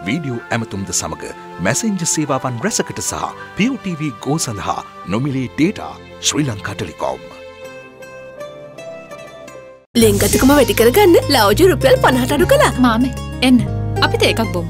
Video ඇමතුම්ද සමග Messenger සේවාවන් රැසකට සහ POTV Go සඳහා නොමිලේ ඩේටා ශ්‍රී ලංකා ටෙලිකොම්. ලෙන්ගතුකම වැඩි කරගන්න ලව්ජු රුපියල් 50ට අඩු කළා. මාමේ එන්න අපිට එකක් බොමු.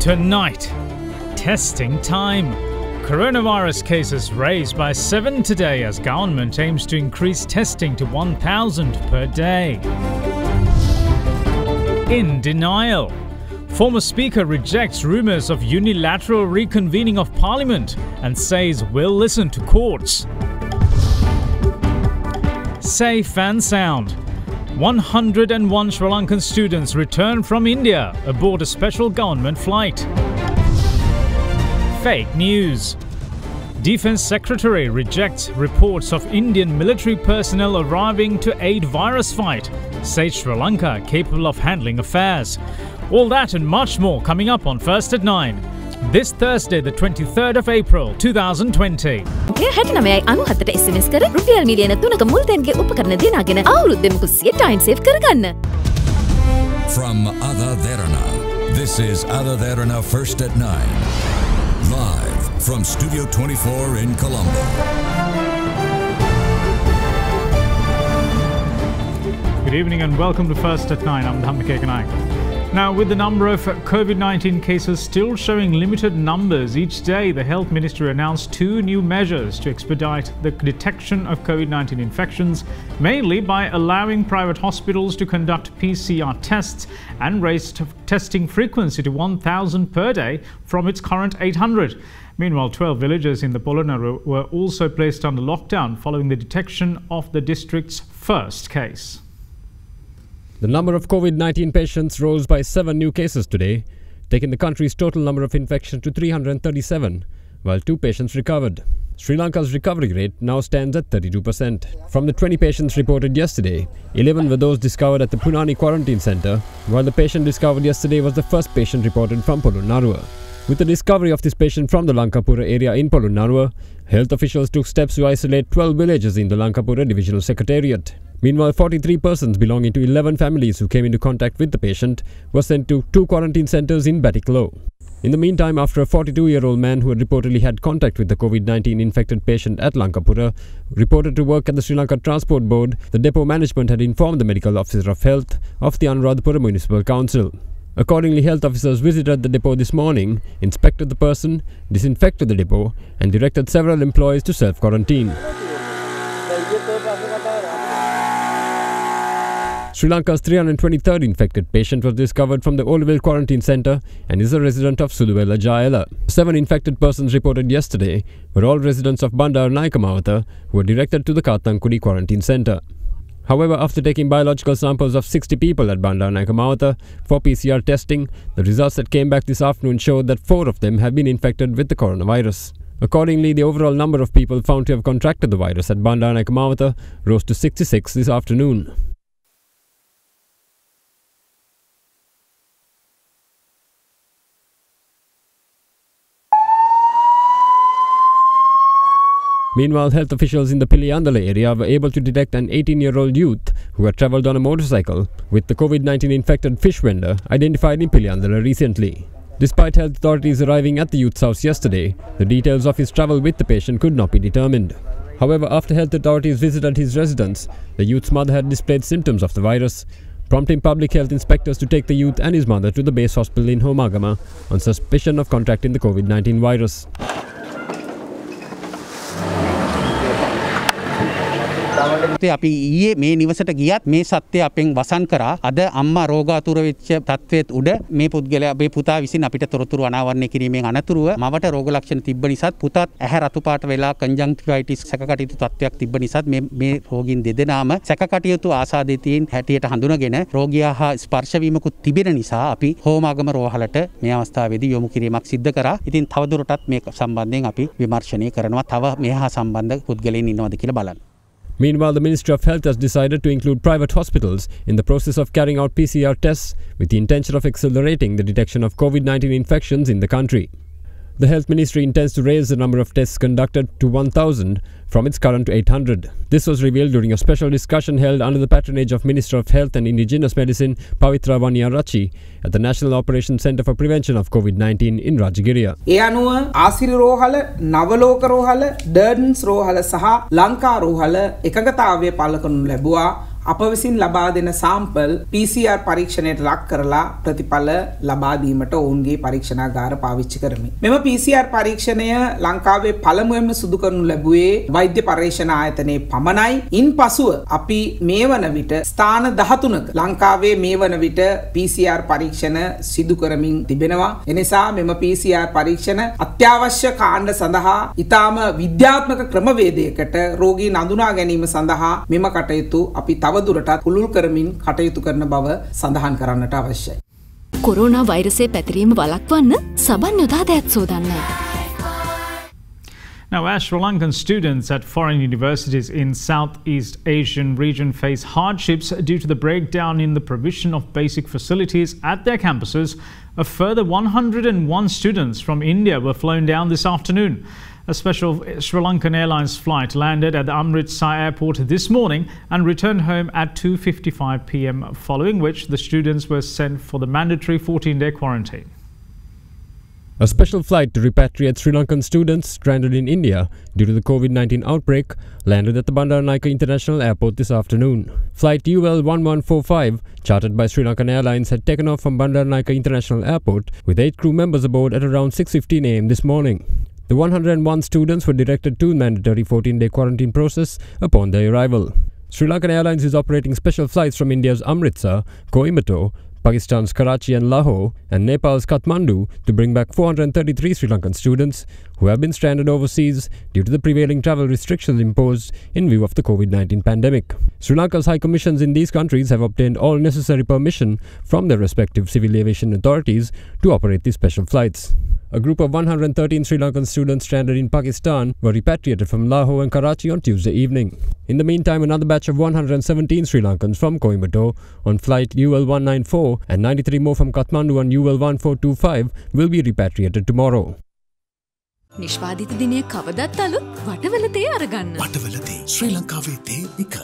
Tonight, testing time. Coronavirus cases raised by 7 today as government aims to increase testing to 1,000 per day. In denial. Former Speaker rejects rumours of unilateral reconvening of Parliament and says will listen to courts. Safe and sound. 101 Sri Lankan students return from India aboard a special government flight. Fake news. Defence Secretary rejects reports of Indian military personnel arriving to aid virus fight, says Sri Lanka capable of handling affairs. All that and much more coming up on First at 9. This Thursday, the 23rd of April, 2020. SMS කර රුපියල් මිලියන 3ක මුල්තැන්ගේ උපකරණ දිනාගෙන අවුරුද්දෙම කුස්සිය time save කරගන්න. From AdaDerana, this is AdaDerana First at 9. Live from Studio 24 in Colombo. Good evening and welcome to First at 9. I'm Dhammike Kanaik. Now, with the number of COVID-19 cases still showing limited numbers each day, the Health Ministry announced 2 new measures to expedite the detection of COVID-19 infections, mainly by allowing private hospitals to conduct PCR tests and raise testing frequency to 1,000 per day from its current 800. Meanwhile, 12 villages in the Polonnaruwa were also placed under lockdown following the detection of the district's first case. The number of COVID-19 patients rose by 7 new cases today, taking the country's total number of infections to 337, while 2 patients recovered. Sri Lanka's recovery rate now stands at 32%. From the 20 patients reported yesterday, 11 were those discovered at the Punani Quarantine Centre, while the patient discovered yesterday was the first patient reported from Polonnaruwa. With the discovery of this patient from the Lankapura area in Polonnaruwa, health officials took steps to isolate 12 villages in the Lankapura Divisional Secretariat. Meanwhile, 43 persons belonging to 11 families who came into contact with the patient were sent to 2 quarantine centres in Batiklo. In the meantime, after a 42-year-old man who had reportedly had contact with the COVID-19 infected patient at Lankapura reported to work at the Sri Lanka Transport Board, the depot management had informed the medical officer of health of the Anuradhapura Municipal Council. Accordingly, health officers visited the depot this morning, inspected the person, disinfected the depot and directed several employees to self-quarantine. Sri Lanka's 323rd infected patient was discovered from the Oliville Quarantine Centre and is a resident of Suduvela Jayala. 7 infected persons reported yesterday were all residents of Bandar Naikamawatha who were directed to the Kathankudi Quarantine Centre. However, after taking biological samples of 60 people at Bandar Naikamawatha for PCR testing, the results that came back this afternoon showed that 4 of them have been infected with the coronavirus. Accordingly, the overall number of people found to have contracted the virus at Bandar Naikamawatha rose to 66 this afternoon. Meanwhile, health officials in the Piliyandala area were able to detect an 18-year-old youth who had travelled on a motorcycle with the COVID-19 infected fish vendor identified in Piliyandala recently. Despite health authorities arriving at the youth's house yesterday, the details of his travel with the patient could not be determined. However, after health authorities visited his residence, the youth's mother had displayed symptoms of the virus, prompting public health inspectors to take the youth and his mother to the base hospital in Homagama on suspicion of contracting the COVID-19 virus. අපි ඊයේ මේ නිවසට ගියත් මේ සත්‍ය අපෙන් වසන් කරා අද අම්මා රෝගාතුර වෙච්ච තත්ත්වයට උඩ මේ පුද්ගලයා මේ පුතා විසින් අපිට තොරතුරු අනාවරණය කිරීමෙන් අනතුරුව මවට රෝග ලක්ෂණ තිබ්බ නිසාත් පුතාත් ඇහැ රතු පාට වෙලා කන්ජන්ක්ටිවයිටිස් සැකකටයුතු තත්ත්වයක් තිබ්බ නිසාත් මේ රෝගීන් දෙදෙනාම සැකකටයුතු ආසාදිතයින් හැටියට හඳුනගෙන රෝගියා හා ස්පර්ශ වීමකුත් තිබෙන නිසා අපි හෝමාගම රෝහලට මේ අවස්ථාවේදී යොමු කිරීමක් සිද්ධ කරා. ඉතින් තවදුරටත් මේ සම්බන්ධයෙන් අපි විමර්ශනය කරනවා. තව මේ හා සම්බන්ධ පුද්ගලයන් ඉන්නවද කියලා බලන්න. Meanwhile, the Ministry of Health has decided to include private hospitals in the process of carrying out PCR tests with the intention of accelerating the detection of COVID-19 infections in the country. The Health Ministry intends to raise the number of tests conducted to 1,000 from its current 800. This was revealed during a special discussion held under the patronage of Minister of Health and Indigenous Medicine Pavitra Waniyarachi at the National Operations Centre for Prevention of COVID-19 in Rajagiriya. ඒ අනුව ආසිරි රෝහල, නවලෝක රෝහල, ඩර්න්ස් රෝහල සහ ලංකා රෝහල එකඟතාවය පළ කරනු ලැබුවා. අප විසින් ලබා දෙන sample PCR පරීක්ෂණයට ලක් කරලා ප්‍රතිඵල ලබා දීමට ඔවුන්ගේ පරීක්ෂණාගාර පාවිච්චි කරමි. මෙම PCR පරීක්ෂණය ලංකාවේ පළමුවෙන්ම සිදු කරනු ලැබුවේ වෛද්‍ය පරීක්ෂණ ආයතනයේ පමණයි. ඉන්පසුව අපි මේ වන විට ස්ථාන 13ක ලංකාවේ මේ වන විට PCR පරීක්ෂණ සිදු කරමින් තිබෙනවා. එනිසා මෙම PCR පරීක්ෂණ අත්‍යවශ්‍ය කාණ්ඩ සඳහා ඉතාම විද්‍යාත්මක ක්‍රමවේදයකට රෝගීන් අඳුනා ගැනීම සඳහා මෙම කටයුතු අපි තවදුරටත් පුළුල් කරමින් කටයුතු කරන බව සඳහන් කරන්නට අවශ්‍යයි. කොරෝනා වෛරසය පැතිරීම වළක්වන්න සබන් යොදා දෑත් සෝදන්න. Now, as Sri Lankan students at foreign universities in Southeast Asian region face hardships due to the breakdown in the provision of basic facilities at their campuses, a further 101 students from India were flown down this afternoon. A special Sri Lankan Airlines flight landed at the Amritsar airport this morning and returned home at 2:55 p.m, following which the students were sent for the mandatory 14-day quarantine. A special flight to repatriate Sri Lankan students stranded in India due to the COVID-19 outbreak landed at the Bandaranaike International Airport this afternoon. Flight UL1145, chartered by Sri Lankan Airlines, had taken off from Bandaranaike International Airport with 8 crew members aboard at around 6:15 a.m. this morning. The 101 students were directed to mandatory 14-day quarantine process upon their arrival. Sri Lankan Airlines is operating special flights from India's Amritsar, Coimbatore, Pakistan's Karachi and Lahore, and Nepal's Kathmandu to bring back 433 Sri Lankan students who have been stranded overseas due to the prevailing travel restrictions imposed in view of the COVID-19 pandemic. Sri Lanka's high commissions in these countries have obtained all necessary permission from their respective civil aviation authorities to operate these special flights. A group of 113 Sri Lankan students stranded in Pakistan were repatriated from Lahore and Karachi on Tuesday evening. In the meantime, another batch of 117 Sri Lankans from Coimbatore on flight UL194 and 93 more from Kathmandu on UL1425 will be repatriated tomorrow. නිෂ්පාදිත දිනය කවදත් අලුත් වටවල තේ අරගන්න. වටවල තේ ශ්‍රී ලංකාවේ තේ එක.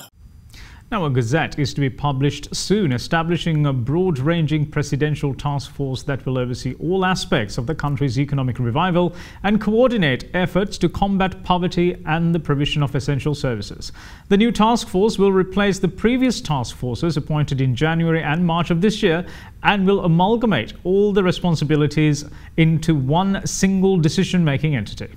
Now, a gazette is to be published soon, establishing a broad-ranging presidential task force that will oversee all aspects of the country's economic revival and coordinate efforts to combat poverty and the provision of essential services. The new task force will replace the previous task forces appointed in January and March of this year and will amalgamate all the responsibilities into one single decision-making entity.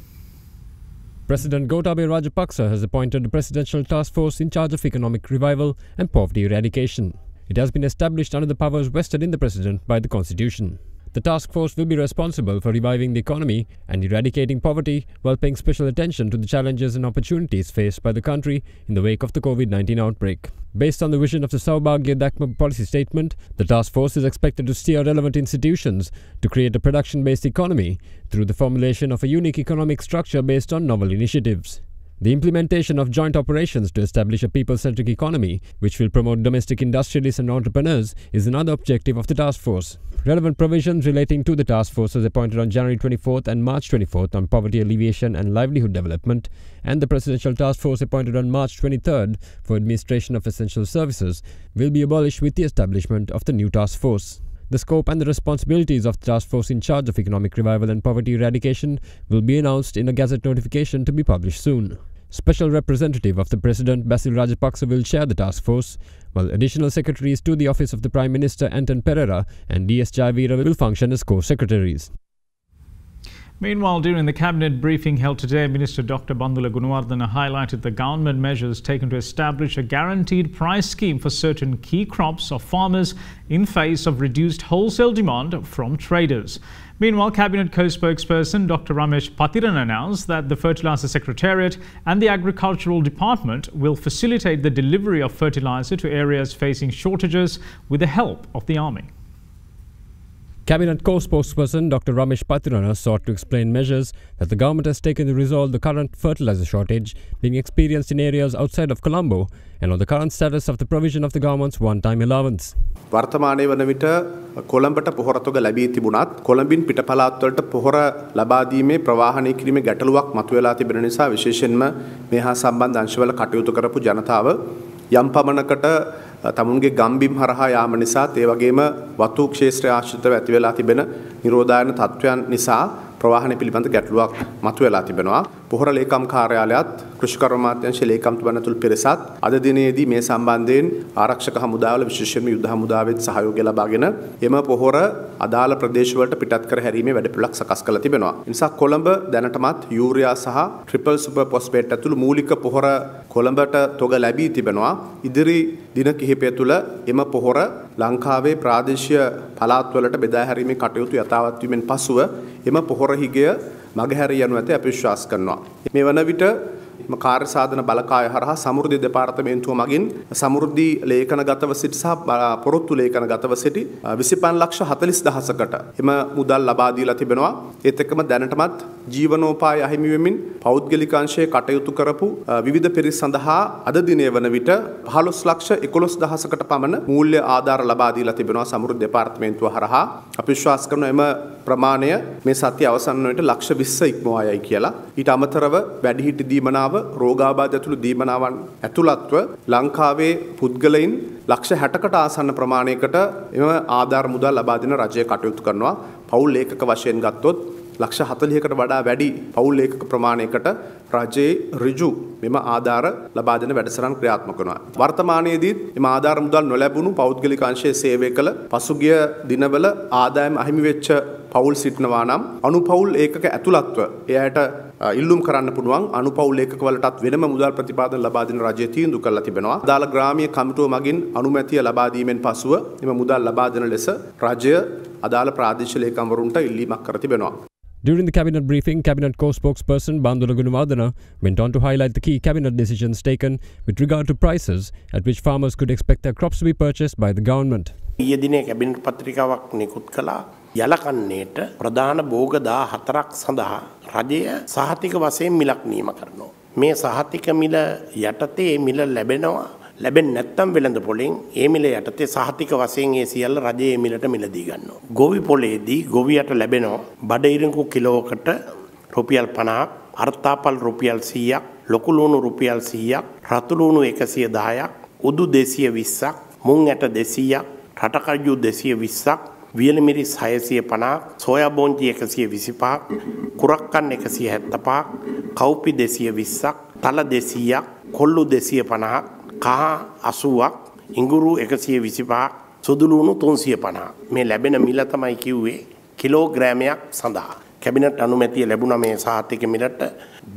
President Gotabaya Rajapaksa has appointed a presidential task force in charge of economic revival and poverty eradication. It has been established under the powers vested in the president by the constitution. The task force will be responsible for reviving the economy and eradicating poverty while paying special attention to the challenges and opportunities faced by the country in the wake of the COVID-19 outbreak. Based on the vision of the Saubhagya Dakma policy statement, the task force is expected to steer relevant institutions to create a production-based economy through the formulation of a unique economic structure based on novel initiatives. The implementation of joint operations to establish a people-centric economy, which will promote domestic industrialists and entrepreneurs, is another objective of the task force. Relevant provisions relating to the task forces appointed on January 24th and March 24th on poverty alleviation and livelihood development, and the presidential task force appointed on March 23rd for administration of essential services will be abolished with the establishment of the new task force. The scope and the responsibilities of the task force in charge of economic revival and poverty eradication will be announced in a gazette notification to be published soon. Special representative of the President Basil Rajapaksa will chair the task force, while additional secretaries to the office of the Prime Minister Anton Pereira and D.S. Jayavira will function as co-secretaries. Meanwhile, during the cabinet briefing held today, Minister Dr. Bandula Gunawardena highlighted the government measures taken to establish a guaranteed price scheme for certain key crops of farmers in face of reduced wholesale demand from traders. Meanwhile, Cabinet co-spokesperson Dr. Ramesh Pathiran announced that the Fertilizer Secretariat and the Agricultural Department will facilitate the delivery of fertilizer to areas facing shortages with the help of the Army. Cabinet co-spokesperson Dr. Ramesh Patirana sought to explain measures that the government has taken to resolve the current fertilizer shortage being experienced in areas outside of Colombo and on the current status of the provision of the government's one-time allowance. වර්තමානයේ වන විට කොළඹට පොහොර තොග ලැබී තිබුණත් කොළඹින් පිට පළාත් වලට පොහොර ලබා දීමේ ප්‍රවාහනය කිරීමේ ගැටලුවක් මතුවලා තිබෙන නිසා විශේෂයෙන්ම මේ හා සම්බන්ධ අංශවල කටයුතු කරපු ජනතාව යම් පමණකට තමුන්ගේ ගම්බිම් හරහා යාම නිසාත් ඒ වගේම වතු ක්ෂේත්‍රය ආශ්‍රිතව ඇති වෙලා තිබෙන නිරෝධායන තත්ත්වයන් නිසා ප්‍රවාහන පිළිබඳ ගැටලුවක් මතුවලා තිබෙනවා. පොහොර ලේකම් කාර්යාලයත් කෘෂිකර්ම අමාත්‍යාංශ ලේකම්තුමන් ඇතුළු පිරිසත් අද දිනේදී මේ සම්බන්ධයෙන් ආරක්ෂක හමුදාවල විශේෂයෙන්ම යුද හමුදාවෙත් සහයෝගය ලබාගෙන එම පොහොර අදාළ ප්‍රදේශවලට පිටත් කර හැරීමේ වැඩපිළිවෙලක් සකස් කරලා තිබෙනවා. ඒ නිසා කොළඹ දැනටමත් යූරියා සහ ට්‍රිපල් සුපර් ෆොස්ෆේට් ඇතුළු මූලික පොහොර කොළඹට තොග ලැබී තිබෙනවා. ඉදිරි දින කිහිපය තුළ එම පොහොර ලංකාවේ ප්‍රාදේශීය පළාත්වලට බෙදා හැරීමේ කටයුතු යථාවත් වීමෙන් පසුව එම පොහොර හිගය මගහැර යනු ඇත අපි විශ්වාස කරනවා. මේ වන විට කාර්ය සාධන බලකාය හරහා සමෘද්ධි දෙපාර්තමේන්තුව මගින් සමෘද්ධි ලේඛනගතව සිටි සහ පොරොත්තු ලේඛනගතව සිටි 25,40,000කට එම මුදල් ලබා දීලා තිබෙනවා. ඒත් එක්කම දැනටමත් ජීවනෝපාය අහිමි වෙමින් පෞද්ගලික අංශයේ කටයුතු කරපු විවිධ පිරිස් සඳහා අද දිනේ වන විට 15,11,000කට පමණ මූල්‍ය ආධාර ලබා දීලා තිබෙනවා සමෘද්ධි දෙපාර්තමේන්තුව හරහා. අපි විශ්වාස කරනවා එම ප්‍රමාණය මේ සතිය අවසන් වන විට 20,20 ඉක්මවා යයි කියලා. ඊට අමතරව වැඩිහිටි දීමනාව රෝගාබාධ ඇතුළු දීමනාවන් ඇතුළත්ව ලංකාවේ පුද්ගලයින් 60,000කට ආසන්න ප්‍රමාණයකට එම ආධාර මුදල් ලබා දෙන රජය කටයුතු කරනවා. පවුල් ඒකක වශයෙන් ගත්තොත් 40,000කට වඩා වැඩි පවුල් ඒකක ප්‍රමාණයකට රජයේ ඍජු මෙම ආධාර ලබා දෙන වැඩසටහන් ක්‍රියාත්මක වෙනවා. වර්තමානයේදී එම ආධාර මුදල් නොලැබුණු පෞද්ගලික අංශයේ සේවය කළ පසුගිය දිනවල ආදායම් අහිමි වෙච්ච පවුල් සිටිනවා නම් අනුපවුල් ඒකක ඇතුළත්ව එයාට ඉල්ලුම් කරන්න පුළුවන් අනුපවුල් ඒකක වලටත් වෙනම මුදල් ප්‍රතිපාදන ලබා දෙන රජය තීන්දුව කරලා තිබෙනවා. අදාළ ග්‍රාමීය කමිටුව මගින් අනුමැතිය ලබා දීමෙන් පසුව එම මුදල් ලබා දෙන ලෙස රජය අදාළ ප්‍රාදේශීය ලේකම්වරුන්ට ඉල්ලීමක් කර තිබෙනවා. During the cabinet briefing, cabinet co-spokesperson Bandula Gunawardena went on to highlight the key cabinet decisions taken with regard to prices at which farmers could expect their crops to be purchased by the government. ඊයේ දිනේ cabinet පත්‍රිකාවක් නිකුත් කළා. යලකන්නේට ප්‍රධාන භෝග 14ක් සඳහා රජය සහතික වශයෙන් මිලක් නියම කරනවා. මේ සහතික මිල යටතේ මිල ලැබෙනවා. ලැබෙන්නේ නැත්නම් වෙළඳ පොලෙන් ඒ මිල යටතේ සහතික වශයෙන් ඒ සියල්ල රජයේ මිලට මිලදී ගන්නවා. ගොවි පොලේදී ගොවියට ලැබෙනවා බඩ ඉරිඟු කිලෝකට රුපියල් 50ක්, අර්ථාපල් රුපියල් 100ක්, ලොකු ලුණු රුපියල් 100ක්, රතු ලුණු 110ක්, උදු 220ක්, මුං ඇට 200ක්, රටකජු 220ක්, වියලි මිරිස් 650ක්, සෝයා බෝන්ජි 125ක්, කුරක්කන් 175ක්, කව්පි 220ක්, තල 200ක්, කොල්ලු 250ක්, කහ 80ක්, ඉඟුරු 125ක්, සුදු ලුණු 350ක්. මේ ලැබෙන මිල තමයි කිව්වේ කිලෝග්‍රෑමයක් සඳහා. කැබිනට් අනුමැතිය ලැබුණා මේ සහතික මිලට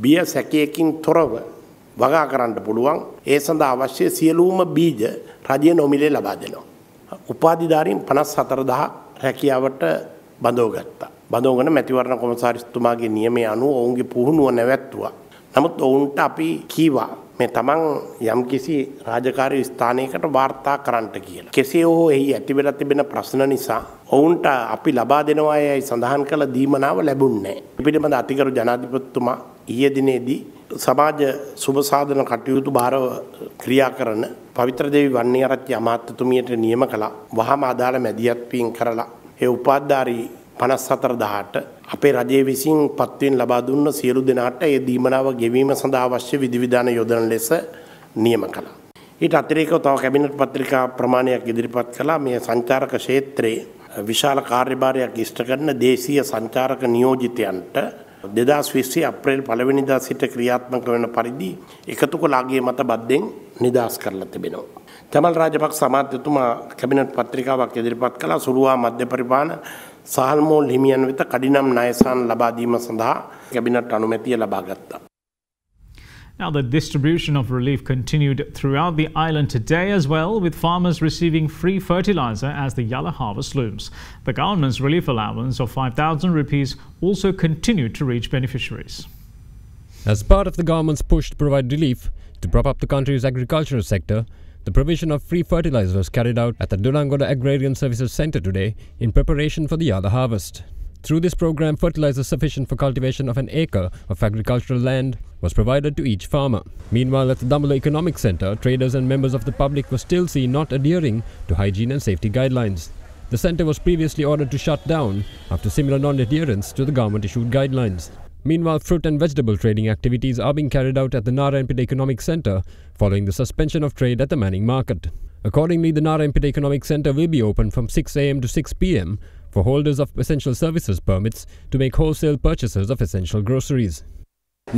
බිය සැකයකින් තොරව වගා කරන්න පුළුවන්. ඒ සඳහා අවශ්‍ය සියලුම බීජ රජය නොමිලේ ලබා දෙනවා. උපාධිධාරීන් 54,000 රැකියාවට බඳවගත්තා. බඳවගෙන මැතිවරණ කොමසාරිස්තුමාගේ නියමයේ අනුව ඔවුන්ගේ පුහුණුව නැවැත්තුවා. නමුත් ඔවුන්ට අපි කීවා මේ තමන් යම්කිසි රාජකාරී ස්ථානයකට වාර්තා කරන්නට කියලා. කෙසේ හෝ එහි ඇති වෙලා තිබෙන ප්‍රශ්න නිසා ඔවුන්ට අපි ලබා දෙනවා යයි සඳහන් කළ දීමනාව ලැබුණේ නැහැ. පිළිබඳ අතිගරු ජනාධිපතිතුමා ඊයේ දිනේදී සමාජ සුබ සාධන කටයුතු භාරව ක්‍රියා කරන පවිත්‍ර දේවි වන්නියාරච්චි අමාත්‍යතුමියට නියම කළා. වහාම අදාළ මැදිහත් වීම කරලා ඒ උපාධිධාරී 54,000ට අපේ රජයේ විසින් පත්වෙන් ලබා දුන්න සියලු දෙනාට ඒ දීමනාව ගෙවීම සඳහා අවශ්‍ය විධිවිධාන යොදන ලෙස නියම කළා. ඊට අතිරේකව තව කැබිනට් පත්‍රිකා ප්‍රමාණයක් ඉදිරිපත් කළා. මේ සංචාරක ක්ෂේත්‍රයේ විශාල කාර්යභාරයක් ඉෂ්ට කරන දේශීය සංචාරක නියෝජිතයන්ට 2020 අප්‍රේල් 1 වෙනිදා සිට ක්‍රියාත්මක වන පරිදි එකතු කළ අගය මත බද්දෙන් නිදහස් කරලා තිබෙනවා. තමල් රාජපක්ෂ අමාත්‍යතුමා කැබිනට් පත්‍රිකාවක් ඉදිරිපත් කළා. සුළුවා මධ්‍ය පරිපාලන සහල්මෝල් හිමියන් වෙත කඩිනම් ණයසාන ලබා දීම සඳහා කැබිනට් අනුමැතිය ලබා ගත්තා. Now, the distribution of relief continued throughout the island today as well, with farmers receiving free fertilizer as the Yalla harvest looms. The government's relief allowance of 5,000 rupees also continued to reach beneficiaries. As part of the government's push to provide relief to prop up the country's agricultural sector, The provision of free fertilizer was carried out at the Durangoda Agrarian Services Center today in preparation for the Yada harvest. Through this program, fertilizer sufficient for cultivation of an acre of agricultural land was provided to each farmer. Meanwhile, at the Damula Economic Center, traders and members of the public were still seen not adhering to hygiene and safety guidelines. The center was previously ordered to shut down after similar non-adherence to the government-issued guidelines. Meanwhile, fruit and vegetable trading activities are being carried out at the Narayanpeta Economic Center following the suspension of trade at the Manning Market. Accordingly, the Narayanpeta Economic Center will be open from 6 a.m. to 6 p.m. for holders of essential services permits to make wholesale purchases of essential groceries.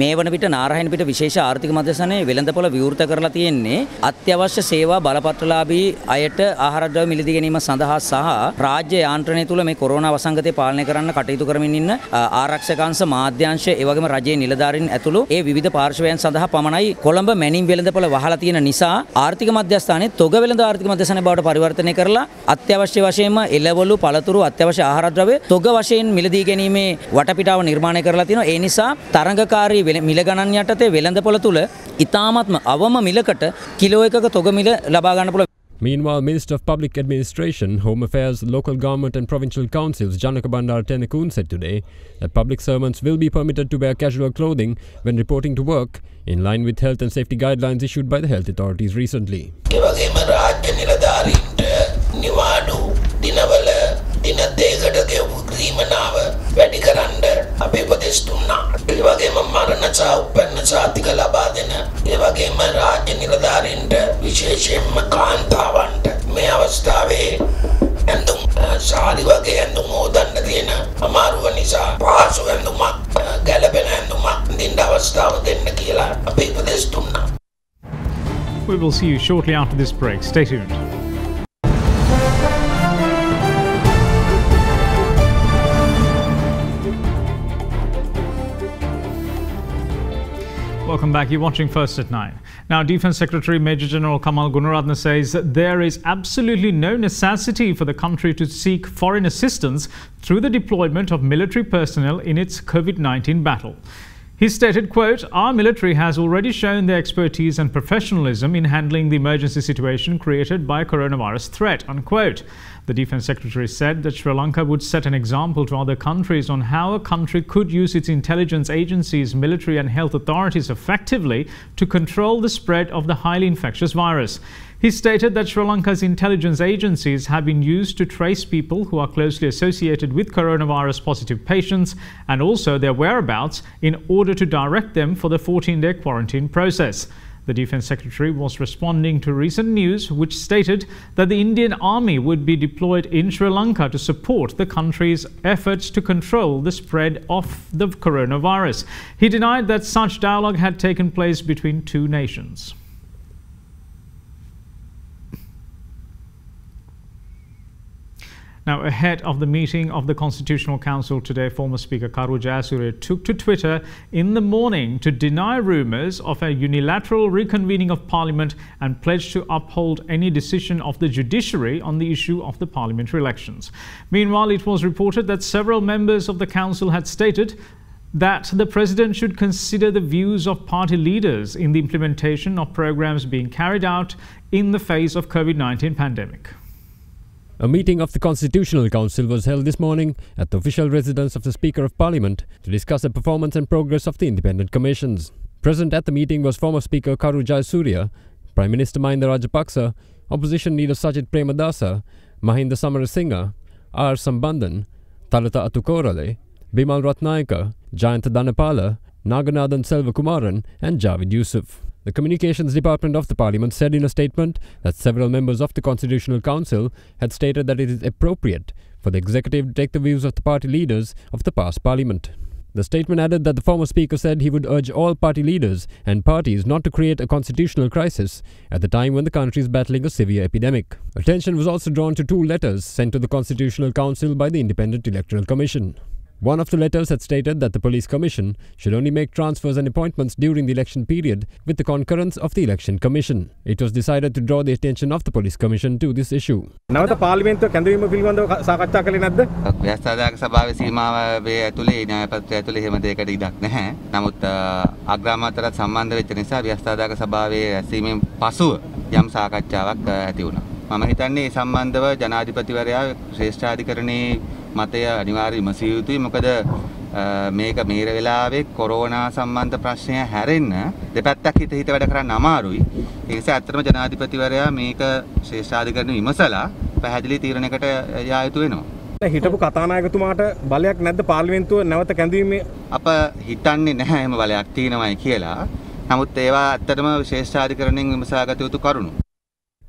මේ වන විට නාරායණපිට විශේෂ ආර්ථික මධ්‍යස්ථානයේ වෙළඳපොළ විවෘත කරලා තියෙන්නේ අත්‍යවශ්‍ය සේවා බලපත්‍රලාභී අයට ආහාර ද්‍රව්‍ය මිලදී ගැනීම සඳහා සහ රාජ්‍ය යාන්ත්‍රණය තුල මේ කොරෝනා වසංගතය පාලනය කරන්න කටයුතු කරමින් ඉන්න ආරක්ෂකාංශ මාධ්‍යාංශ ඒ වගේම රජයේ නිලධාරීන් ඇතුළු ඒ විවිධ පාර්ශවයන් සඳහා පමණයි කොළඹ මැනින් වෙළඳපොළ වහලා තියෙන නිසා ආර්ථික මධ්‍යස්ථානයේ තොග වෙළඳ ආර්ථික මධ්‍යස්ථානය බවට පරිවර්තනය කරලා අත්‍යවශ්‍ය වශයෙන්ම එළවලු පළතුරු අත්‍යවශ්‍ය ආහාර ද්‍රව්‍ය තොග වශයෙන් මිලදී ගැනීමේ වටපිටාව නිර්මාණය කරලා තියෙනවා. ඒ නිසා තරඟකාරී මිල ගණන් යටතේ වෙළඳපොළ තුල ඉතාමත්ම අවම මිලකට කිලෝ එකක තොග මිල ලබා ගන්න පුළුවන්. Meanwhile, Minister of Public Administration, Home Affairs, Local Government and Provincial Councils Janaka Bandar Tenekun said today that public servants will be permitted to wear casual clothing when reporting to work in line with health and safety guidelines issued by the health authorities recently. වැඩි කරන්න අපේ උපදෙස් දුන්නා. ඒ වගේම මරණ සහ උපන්න සාතික ලබා දෙන ඒ වගේම රාජ්‍ය නිලධාරීන්ට විශේෂයෙන්ම කාන්තාවන්ට මේ අවස්ථාවේ ඇඳුම් සාරි වගේ ඇඳුම් හොදන්න තියෙන අමාරුව නිසා පහසු ඇඳුමක් ගැළපෙන ඇඳුමක් දින්න අවස්ථාව දෙන්න කියලා අපේ උපදෙස් දුන්නා. We will see you shortly after this break. Stay tuned. Welcome back. You're watching First at 9. Now, Defence Secretary Major General Kamal Gunaratne says that there is absolutely no necessity for the country to seek foreign assistance through the deployment of military personnel in its COVID-19 battle. He stated, quote, "Our military has already shown their expertise and professionalism in handling the emergency situation created by coronavirus threat," unquote. The Defence Secretary said that Sri Lanka would set an example to other countries on how a country could use its intelligence agencies, military and health authorities effectively to control the spread of the highly infectious virus. He stated that Sri Lanka's intelligence agencies have been used to trace people who are closely associated with coronavirus positive patients and also their whereabouts in order to direct them for the 14-day quarantine process. The Defence Secretary was responding to recent news which stated that the Indian Army would be deployed in Sri Lanka to support the country's efforts to control the spread of the coronavirus. He denied that such dialogue had taken place between two nations. Now, ahead of the meeting of the Constitutional Council today, former Speaker Karu Jayasuriya took to Twitter in the morning to deny rumours of a unilateral reconvening of Parliament and pledged to uphold any decision of the judiciary on the issue of the parliamentary elections. Meanwhile, it was reported that several members of the council had stated that the president should consider the views of party leaders in the implementation of programs being carried out in the face of COVID-19 pandemic. A meeting of the Constitutional Council was held this morning at the official residence of the Speaker of Parliament to discuss the performance and progress of the independent commissions. Present at the meeting was former Speaker Karu Jayasuriya, Prime Minister Mahinda Rajapaksa, Opposition Leader Sajith Premadasa, Mahinda Samarasinga, R. Sambandhan, Thalata Atukorale, Bimal Ratnayaka, Jayantha Dhanapala, Naganathan Selvakumaran and Javid Yusuf. The Communications Department of the Parliament said in a statement that several members of the Constitutional Council had stated that it is appropriate for the executive to take the views of the party leaders of the past Parliament. The statement added that the former Speaker said he would urge all party leaders and parties not to create a constitutional crisis at the time when the country is battling a severe epidemic. Attention was also drawn to two letters sent to the Constitutional Council by the Independent Electoral Commission. One of the letters had stated that the Police Commission should only make transfers and appointments during the election period with the concurrence of the Election Commission. It was decided to draw the attention of the Police Commission to this issue. නැවත පාර්ලිමේන්තුව කැඳවීම පිළිබඳව සාකච්ඡා කළේ නැද්ද? ව්‍යවස්ථාදායක සභාවේ සීමාවේ ඇතුලේ න්‍යාය පත්‍රය ඇතුලේ එහෙම දෙයකට ඉඩක් නැහැ. නමුත් අග්‍රාමාත්‍යරත් සම්බන්ධ වෙච්ච නිසා ව්‍යවස්ථාදායක සභාවේ ඇසීමෙන් පසුව යම් සාකච්ඡාවක් ඇති වුණා. මම හිතන්නේ මේ සම්බන්ධව ජනාධිපතිවරයා ශ්‍රේෂ්ඨාධිකරණයේ මතය අනිවාර්යයෙන්ම විමසිය යුතුයි. මොකද මේක මේ වෙලාවේ කොරෝනා සම්බන්ධ ප්‍රශ්නය හැරෙන්න දෙපැත්තක් හිත වැඩ කරන්න අමාරුයි. ඒ නිසා ඇත්තටම ජනාධිපතිවරයා මේක ශ්‍රේෂ්ඨාධිකරණය විමසලා පැහැදිලි තීරණයකට යා යුතු වෙනවා. හිටපු කතානායකතුමාට බලයක් නැද්ද පාර්ලිමේන්තුව නැවත කැඳවීමේ? අප හිතන්නේ නැහැ එහෙම බලයක් තියෙනවයි කියලා. නමුත් ඒවා ඇත්තටම ශ්‍රේෂ්ඨාධිකරණයෙන් විමසාගත යුතු කරුණු.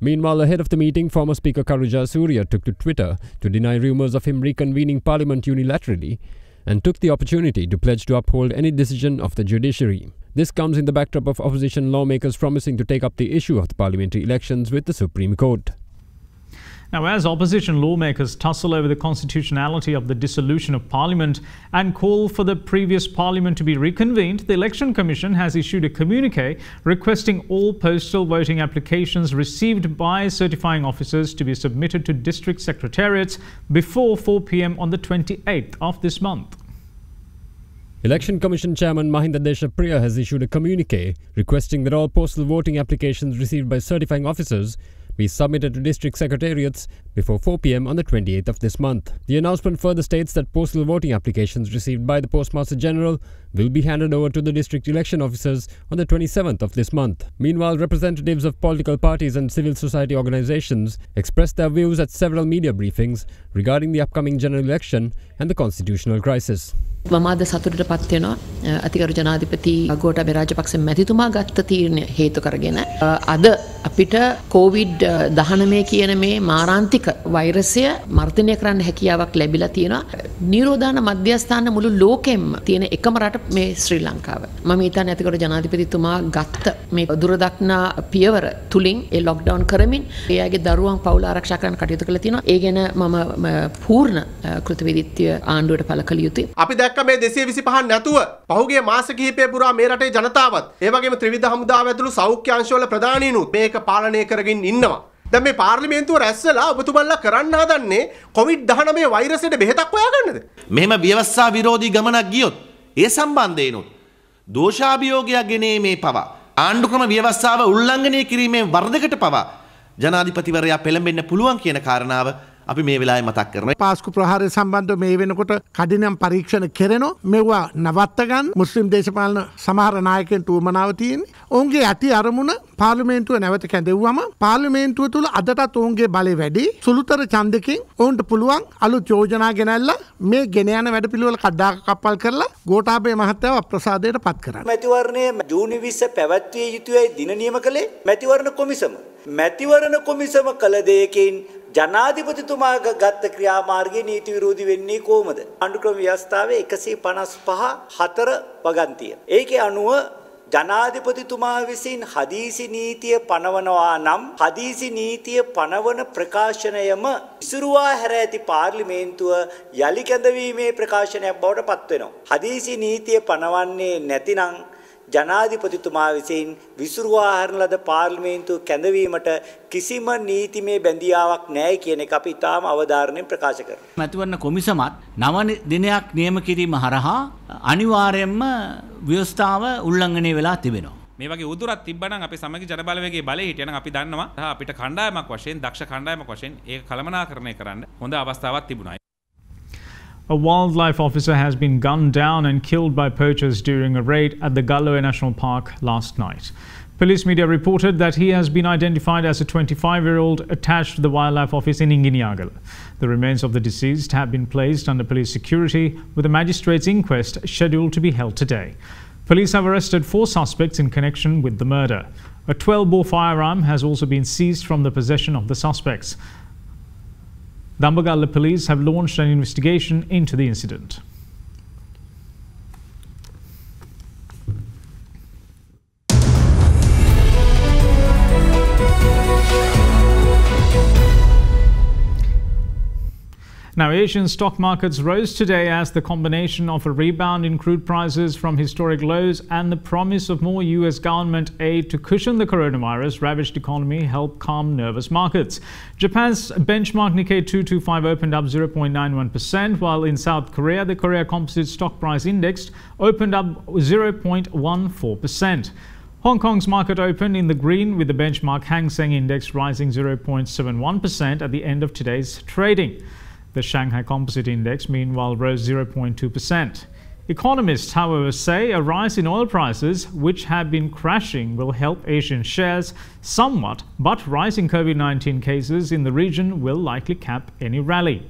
Meanwhile, ahead of the meeting, former Speaker Karuja Surya took to Twitter to deny rumours of him reconvening Parliament unilaterally and took the opportunity to pledge to uphold any decision of the judiciary. This comes in the backdrop of opposition lawmakers promising to take up the issue of the parliamentary elections with the Supreme Court. Now, as opposition lawmakers tussle over the constitutionality of the dissolution of Parliament and call for the previous Parliament to be reconvened, the Election Commission has issued a communique requesting all postal voting applications received by certifying officers to be submitted to district secretariats before 4 p.m. on the 28th of this month. Election Commission Chairman Mahinda Deshapriya has issued a communique requesting that all postal voting applications received by certifying officers be submitted to district secretariats before 4 p.m. on the 28th of this month. The announcement further states that postal voting applications received by the Postmaster General will be handed over to the district election officers on the 27th of this month. Meanwhile, representatives of political parties and civil society organizations expressed their views at several media briefings regarding the upcoming general election and the constitutional crisis. මමාද සතුටට පත් වෙනවා අතිගරු ජනාධිපති ගෝඨාභය රාජපක්ෂ මැතිතුමා ගත්ත තීරණය හේතු කරගෙන අද අපිට COVID-19 කියන මේ මාරාන්තික වෛරසය මර්ධනය කරන්න හැකියාවක් ලැබිලා තියෙනවා. නිරෝධාන මධ්‍යස්ථාන මුළු ලෝකෙම තියෙන එකම රට මේ ශ්‍රී ලංකාව. මම හිතන්නේ අතිගරු ජනාධිපතිතුමා ගත්ත මේ දුරදක්නා පියවර තුලින් ඒ ලොක්ඩවුන් කරමින් එයාගේ දරුවන් පවුල ආරක්ෂා කරන්න කටයුතු කළා තියෙනවා. ඒ ගැන මම පූර්ණ කෘතවේදීත්වය ආණ්ඩුවට පළ කළ යුතුයි. අපි දැක්ක මේ 225 නැතුව පහුගිය මාස කිහිපය පුරා මේ රටේ ජනතාවත් ඒ වගේම ත්‍රිවිධ හමුදාව ඇතුළු සෞඛ්‍ය අංශවල ප්‍රධානීනුත් මේක පාලනය කරගෙන ඉන්නවා. දැන් මේ පාර්ලිමේන්තුව රැස් වෙලා ඔබතුමන්ලා කරන්න හදන්නේ COVID-19 වෛරසයට බෙහෙතක් හොයාගන්නද? මෙහෙම ව්‍යවස්ථා විරෝධී ගමනක් ගියොත් ඒ සම්බන්ධයෙන්ුත් දෝෂාභියෝගයක් ගෙනීමේ පවා ආණ්ඩුක්‍රම ව්‍යවස්ථාව උල්ලංඝනය කිරීමේ වරදකට පවා ජනාධිපතිවරයා පෙළඹෙන්න පුළුවන් කියන කාරණාව අපි මේ වෙලාවේ මතක් කරනවා. පාස්කු ප්‍රහාරය සම්බන්ධව මේ වෙනකොට කඩිනම් පරීක්ෂණ කෙරෙනවා. මෙවුවා නවත්ත ගන්න මුස්ලිම් දේශපාලන සමහර නායකයන්ට උවමනාව තියෙන්නේ. ඔවුන්ගේ ඇති අරමුණ පාර්ලිමේන්තුව නැවත කැඳෙව්වම පාර්ලිමේන්තුව තුල අදටත් ඔවුන්ගේ බලය වැඩි. සුළුතර ඡන්දකින් ඔවුන්ට පුළුවන් අලුත් යෝජනා ගෙනල්ලා මේ ගෙන යන වැඩපිළිවෙල කඩාකප්පල් කරලා ගෝඨාභය මහත්තයාව අප්‍රසාදයට පත් කරන්න. මැතිවරණයේ ජූනි 20 පැවැත්විය යුතුයි දින නියම කළේ මැතිවරණ කොමිසම. මැතිවරණ කොමිසම කළ දෙයකින් ජනාධිපතිතුමා ගත්ත ක්‍රියාමාර්ගයේ නීති විරෝධී වෙන්නේ කොහොමද? ආණ්ඩුක්‍රම ව්‍යවස්ථාවේ 155 වගන්තිය. ඒකේ අනුව ජනාධිපතිතුමා විසින් හදීසි නීතිය පනවනවා නම් හදීසි නීතිය පනවන ප්‍රකාශනයම ඉසුරුවා හැර ඇති පාර්ලිමේන්තුව යලි කැඳවීමේ ප්‍රකාශනයක් බවට පත් වෙනවා. හදීසි නීතිය පනවන්නේ නැතිනම් ජනාධිපතිතුමා විසින් විසුරුවා හැරන ලද පාර්ලිමේන්තුව කැඳවීමට කිසිම නීතිමය බැඳියාවක් නැහැ කියන එක අපි තාම අවධාරණයෙන් ප්‍රකාශ කරනවා. මැතිවරණ කොමිසමත් 9 දිනයක් නියම කිරීම හරහා අනිවාර්යයෙන්ම ව්‍යවස්ථාව උල්ලංඝනය වෙලා තිබෙනවා. මේ වගේ උදුරක් තිබ්බනම් අපේ සමගි ජනබලවේගයේ බලය හිටියනම් අපි දන්නවා අපිට කණ්ඩායමක් වශයෙන් දක්ෂ කණ්ඩායමක් වශයෙන් ඒක කළමනාකරණය කරන්න හොඳ අවස්ථාවක් තිබුණා. A wildlife officer has been gunned down and killed by poachers during a raid at the Galloway National Park last night. Police media reported that he has been identified as a 25-year-old attached to the wildlife office in Inginiagala. The remains of the deceased have been placed under police security with a magistrate's inquest scheduled to be held today. Police have arrested 4 suspects in connection with the murder. A 12-bore firearm has also been seized from the possession of the suspects. Dambagalla police have launched an investigation into the incident. Now, Asian stock markets rose today as the combination of a rebound in crude prices from historic lows and the promise of more US government aid to cushion the coronavirus ravaged economy helped calm nervous markets. Japan's benchmark Nikkei 225 opened up 0.91%, while in South Korea, the Korea Composite Stock Price Index opened up 0.14%. Hong Kong's market opened in the green with the benchmark Hang Seng Index rising 0.71% at the end of today's trading. The Shanghai Composite Index, meanwhile, rose 0.2%. Economists, however, say a rise in oil prices, which have been crashing, will help Asian shares somewhat, but rising COVID-19 cases in the region will likely cap any rally.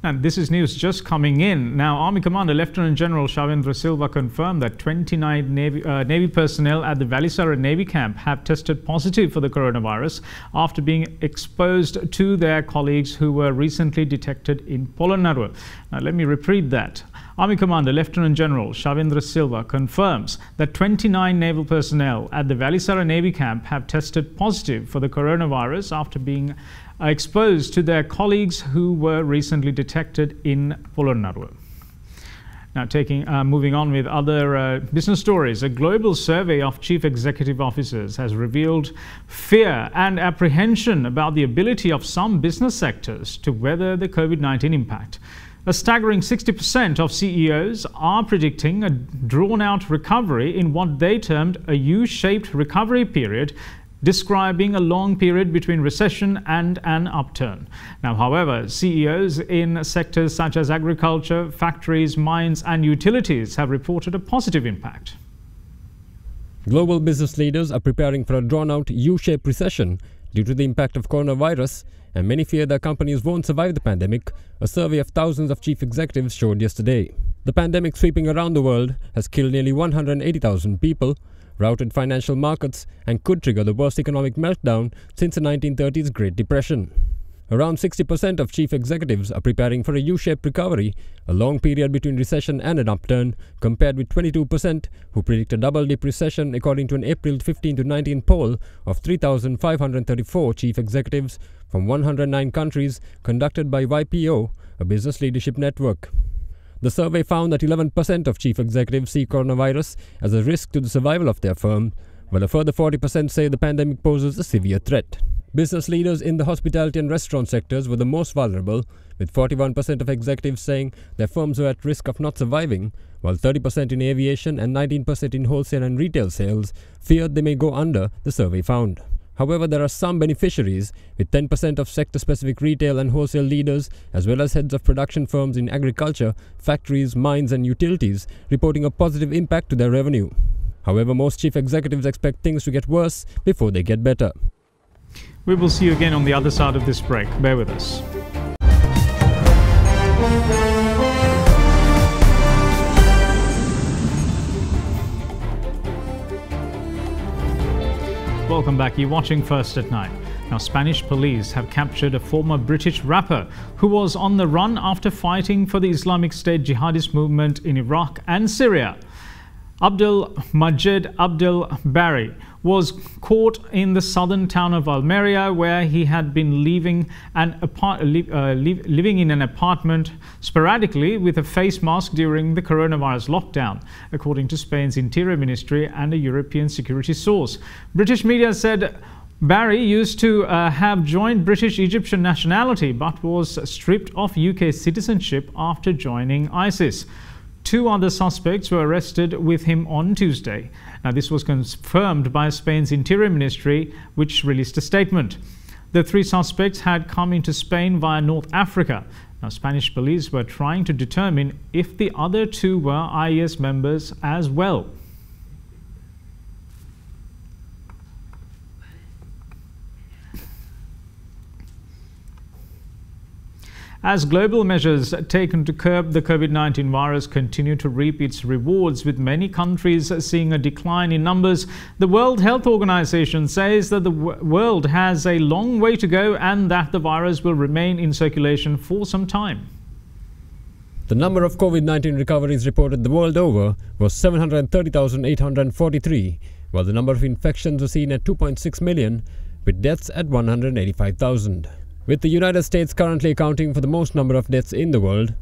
And this is news just coming in. Now, Army Commander Lieutenant General Shavendra Silva confirmed that 29 Navy personnel at the Valisara Navy camp have tested positive for the coronavirus after being exposed to their colleagues who were recently detected in Polonnaruwa. Now, let me repeat that. Army Commander Lieutenant General Shavendra Silva confirms that 29 naval personnel at the Valisara Navy camp have tested positive for the coronavirus after being exposed to their colleagues who were recently detected in Polonnaruwa. Now, moving on with other business stories, a global survey of chief executive officers has revealed fear and apprehension about the ability of some business sectors to weather the COVID-19 impact. A staggering 60% of CEOs are predicting a drawn-out recovery in what they termed a U-shaped recovery period, describing a long period between recession and an upturn. Now, however, CEOs in sectors such as agriculture, factories, mines and utilities have reported a positive impact. Global business leaders are preparing for a drawn-out U-shaped recession due to the impact of coronavirus, and many fear their companies won't survive the pandemic, a survey of thousands of chief executives showed yesterday. The pandemic sweeping around the world has killed nearly 180,000 people, routed financial markets, and could trigger the worst economic meltdown since the 1930s Great Depression. Around 60% of chief executives are preparing for a U-shaped recovery, a long period between recession and an upturn, compared with 22% who predict a double-dip recession, according to an April 15 to 19 poll of 3,534 chief executives from 109 countries conducted by YPO, a business leadership network. The survey found that 11% of chief executives see coronavirus as a risk to the survival of their firm, while a further 40% say the pandemic poses a severe threat. Business leaders in the hospitality and restaurant sectors were the most vulnerable, with 41% of executives saying their firms were at risk of not surviving, while 30% in aviation and 19% in wholesale and retail sales feared they may go under, the survey found. However, there are some beneficiaries, with 10% of sector-specific retail and wholesale leaders, as well as heads of production firms in agriculture, factories, mines and utilities, reporting a positive impact to their revenue. However, most chief executives expect things to get worse before they get better. We will see you again on the other side of this break. Bear with us. Welcome back. You're watching First at 9. Now, Spanish police have captured a former British rapper who was on the run after fighting for the Islamic State jihadist movement in Iraq and Syria. Abdul Majid Abdul Bari was caught in the southern town of Almeria, where he had been living in an apartment sporadically with a face mask during the coronavirus lockdown, according to Spain's Interior Ministry and a European security source. British media said Barry used to have joined British Egyptian nationality but was stripped of UK citizenship after joining ISIS. 2 other suspects were arrested with him on Tuesday. Now, this was confirmed by Spain's Interior Ministry, which released a statement. The 3 suspects had come into Spain via North Africa. Now, Spanish police were trying to determine if the other 2 were IS members as well. As global measures taken to curb the COVID-19 virus continue to reap its rewards, with many countries seeing a decline in numbers, the World Health Organization says that the world has a long way to go and that the virus will remain in circulation for some time. The number of COVID-19 recoveries reported the world over was 730,843, while the number of infections was seen at 2.6 million, with deaths at 185,000. With the United States currently accounting for the most number of deaths in the world,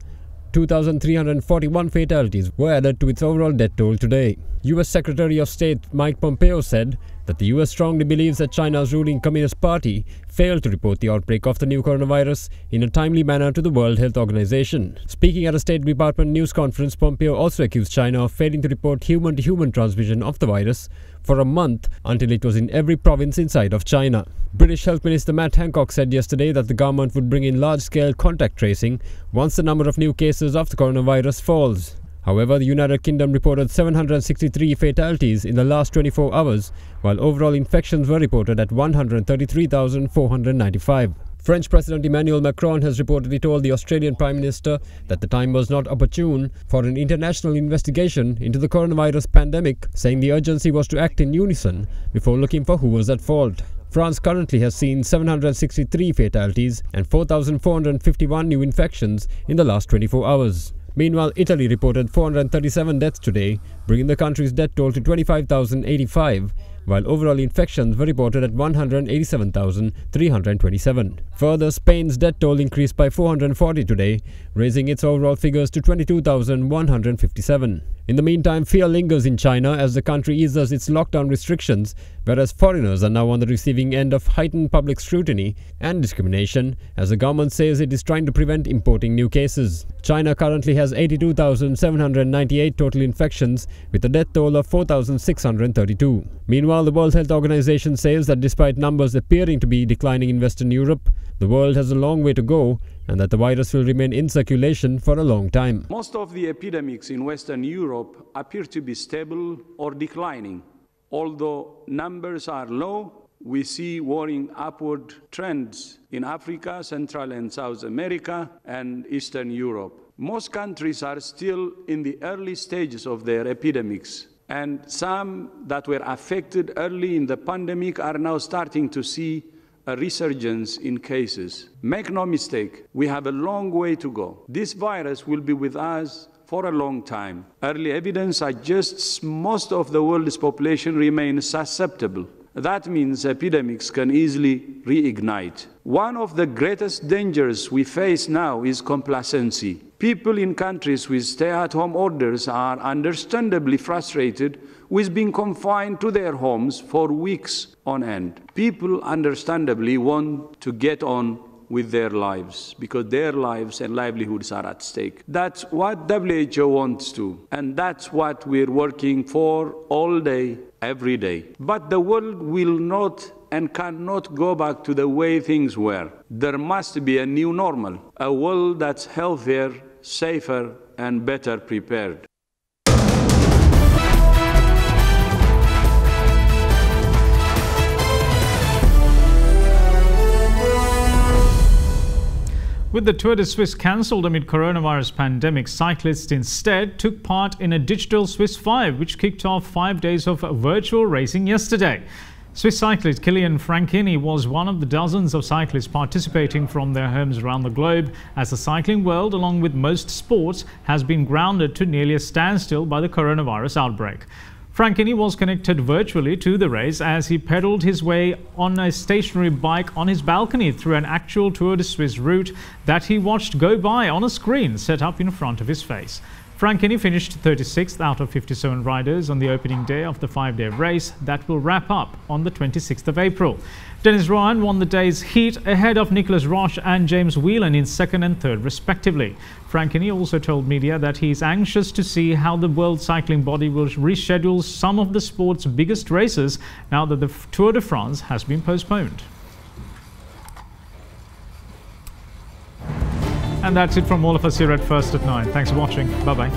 2,341 fatalities were added to its overall death toll today. U.S. Secretary of State Mike Pompeo said that the U.S. strongly believes that China's ruling Communist Party failed to report the outbreak of the new coronavirus in a timely manner to the World Health Organization. Speaking at a State Department news conference, Pompeo also accused China of failing to report human-to-human transmission of the virus for a month until it was in every province inside of China. British Health Minister Matt Hancock said yesterday that the government would bring in large-scale contact tracing once the number of new cases of the coronavirus falls. However, the United Kingdom reported 763 fatalities in the last 24 hours, while overall infections were reported at 133,495. French President Emmanuel Macron has reportedly told the Australian Prime Minister that the time was not opportune for an international investigation into the coronavirus pandemic, saying the urgency was to act in unison before looking for who was at fault. France currently has seen 763 fatalities and 4,451 new infections in the last 24 hours. Meanwhile, Italy reported 437 deaths today, bringing the country's death toll to 25,085, while overall infections were reported at 187,327. Further, Spain's death toll increased by 440 today, raising its overall figures to 22,157. In the meantime, fear lingers in China as the country eases its lockdown restrictions, whereas foreigners are now on the receiving end of heightened public scrutiny and discrimination, as the government says it is trying to prevent importing new cases. China currently has 82,798 total infections, with a death toll of 4,632. Meanwhile, the World Health Organization says that despite numbers appearing to be declining in Western Europe, the world has a long way to go and that the virus will remain in circulation for a long time. Most of the epidemics in Western Europe appear to be stable or declining. Although numbers are low, we see worrying upward trends in Africa, Central and South America, and Eastern Europe. Most countries are still in the early stages of their epidemics, and some that were affected early in the pandemic are now starting to see a resurgence in cases. Make no mistake, we have a long way to go. This virus will be with us for a long time. Early evidence suggests most of the world's population remains susceptible. That means epidemics can easily reignite. One of the greatest dangers we face now is complacency. People in countries with stay-at-home orders are understandably frustrated with being confined to their homes for weeks on end. People understandably want to get on with their lives because their lives and livelihoods are at stake. That's what WHO wants to, and that's what we're working for all day, every day. But the world will not and cannot go back to the way things were. There must be a new normal, a world that's healthier, safer, and better prepared. With the Tour de Suisse cancelled amid coronavirus pandemic, cyclists instead took part in a digital Swiss 5, which kicked off 5 days of virtual racing yesterday. Swiss cyclist Kilian Franchini was one of the dozens of cyclists participating from their homes around the globe, as the cycling world, along with most sports, has been grounded to nearly a standstill by the coronavirus outbreak. Franchini was connected virtually to the race as he pedalled his way on a stationary bike on his balcony through an actual Tour de Suisse route that he watched go by on a screen set up in front of his face. Franchini finished 36th out of 57 riders on the opening day of the 5-day race that will wrap up on the 26th of April. Dennis Rowan won the day's heat ahead of Nicolas Roche and James Whelan in second and third respectively. Franchini also told media that he is anxious to see how the World Cycling Body will reschedule some of the sport's biggest races now that the Tour de France has been postponed. And that's it from all of us here at First at 9. Thanks for watching. Bye-bye.